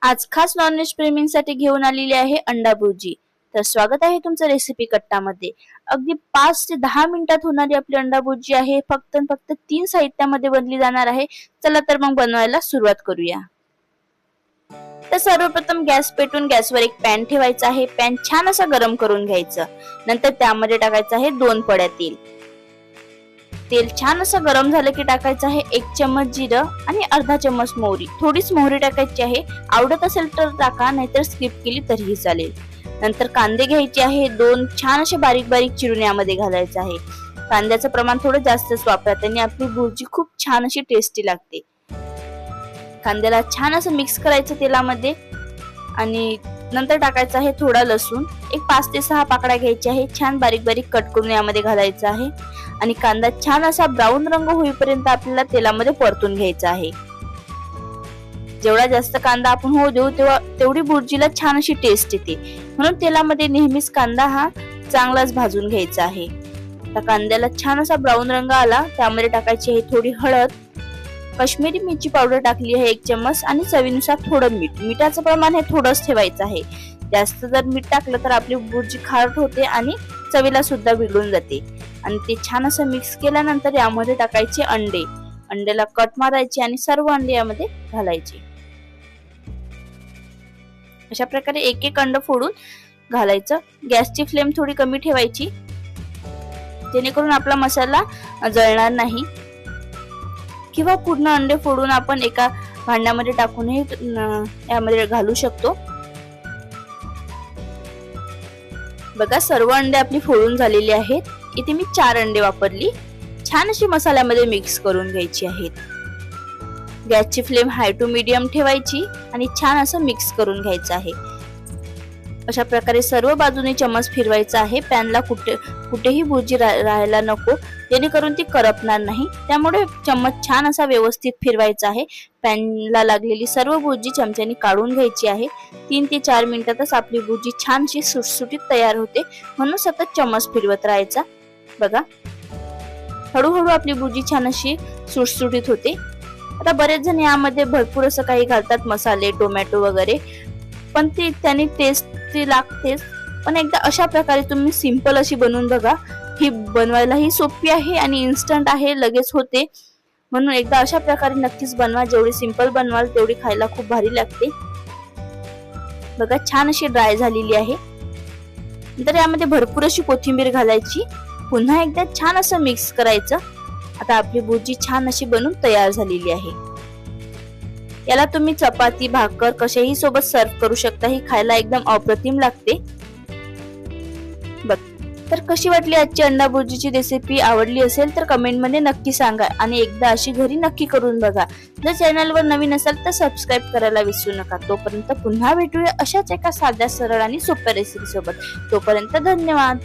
आज खास नॉनव्हेज प्रेमींसाठी घेऊन आलेली आहे अंडा भुर्जी। तर स्वागत आहे तुमचं रेसिपी कट्टामध्ये। अगदी 5 ते 10 मिनिटात होणारी आपली अंडा भुर्जी आहे। फक्त 3 साहित्यामध्ये बनली जाणार आहे। चला तर मग बनवायला सुरुवात करूया। तर सर्वप्रथम गॅस पेटून गॅसवर एक पॅन ठेवायचा आहे। पॅन छान असा गरम करून घ्यायचं। नंतर त्यामध्ये टाकायचं आहे 2 पड्या तेल। तेल छान असं गरम झालं की टाकायचं आहे 1 चम्मच जिरं आणि अर्धा चम्मच मोहरी। थोडीच मोहरी टाकायची आहे, आवडत असेल तर टाका, नाहीतर स्किप केली तरीही चालेल। नंतर कांदे घ्यायचे आहे 2, छान असे बारीक बारीक चिरून यामध्ये घालायचे आहे। कांद्याचं प्रमाण थोडं जास्तच वापरा, त्याने आपली भुर्जी खूप छान अशी टेस्टी लागते। कांद्याला छान असं मिक्स करायचं तेलामध्ये आणि नंतर टाकायचं आहे थोडा लसूण। एक 5 ते 6 पाकळ्या घ्यायचे आहे, छान बारीक बारीक कट करून यामध्ये घालायचा आहे आणि कांदा छान असा ब्राऊन रंग होईपर्यंत आपल्याला तेलामध्ये परतून घ्यायचा आहे। जेवढा जास्त कांदा आपण होऊ देऊ तेवढी भुर्जीला छान अशी टेस्ट येते, म्हणून तेलामध्ये नेहमीच कांदा हा चांगलाच भाजून घ्यायचा आहे। आता कांद्याला छान असा ब्राऊन रंग आला, त्यामध्ये टाकायची आहे थोडी हळद, काश्मीरी मिरची पावडर टाकली आहे 1 चम्मच आणि चवीनुसार थोडं मीठ। मिठाचं प्रमाण हे थोडंच ठेवायचं आहे, जास्त जर मीठ टाकलं तर आपली भुर्जी खारट होते आणि चवीला सुद्धा बिघडून जाते। आणि ते छान असं मिक्स केल्यानंतर यामध्ये टाकायचे अंडे। अंड्याला कट मारायचे आणि सर्व अंडे यामध्ये घालायचे। अशा प्रकारे एक एक अंड फोडून घालायचं। गॅसची फ्लेम थोडी कमी ठेवायची, जेणेकरून आपला मसाला जळणार नाही, किंवा पूर्ण अंडे फोडून आपण एका भांड्यामध्ये टाकूनही यामध्ये घालू शकतो। बघा, सर्व अंडे आपली फोडून झालेली आहेत। इथे मी 4 अंडे वापरली। छान अशी मसाल्यामध्ये मिक्स करून घ्यायची आहेत। गॅसची फ्लेम हाय टू मीडियम ठेवायची आणि छान असं मिक्स करून घ्यायचं आहे। अशा प्रकारे सर्व बाजूने चम्मच फिरवायचा आहे। पॅनला कुठेही भुर्जी राहायला नको, जेणेकरून ती करपणार नाही, त्यामुळे चम्मच छान असा व्यवस्थित फिरवायचा आहे। पॅनला लागलेली सर्व भुर्जी चमच्याने काढून घ्यायची आहे। 3 ते 4 मिनिटातच आपली भुर्जी छानशी सुटसुटीत तयार होते, म्हणून सतत चम्मच फिरवत राहायचा। बघा, हळूहळू आपली भुर्जी छान अशी सुटसुटीत होते। आता बरेच जण यामध्ये भरपूर असं काही घालतात, मसाले, टोमॅटो वगैरे, पण त्याने टेस्ट लागतेच। पण एकदा अशा प्रकारे तुम्ही सिंपल अशी बनवून बघा। ही बनवायलाही सोपी आहे आणि इन्स्टंट आहे, लगेच होते, म्हणून एकदा अशा प्रकारे नक्कीच बनवा। जेवढी सिंपल बनवाल तेवढी खायला खूप भारी लागते। बघा, छान अशी ड्राय झालेली आहे। नंतर यामध्ये भरपूर अशी कोथिंबीर घालायची। पुन्हा एकदा छान असं मिक्स करायचं। आता आपली भुर्जी छान अशी बनून तयार झालेली आहे। याला तुम्ही चपाती, भाकर कशाही सोबत सर्व करू शकता। ही खायला एकदम अप्रतिम लागते। बघ, तर कशी वाटली आजची अंडा भुर्जीची रेसिपी? आवडली असेल तर कमेंट मध्ये नक्की सांगा आणि एकदा अशी घरी नक्की करून बघा। जर चॅनलवर नवीन असाल तर सबस्क्राईब करायला विसरू नका। तोपर्यंत पुन्हा भेटूया अशाच एका साध्या, सरळ आणि सोप्या रेसिपी सोबत। तोपर्यंत धन्यवाद।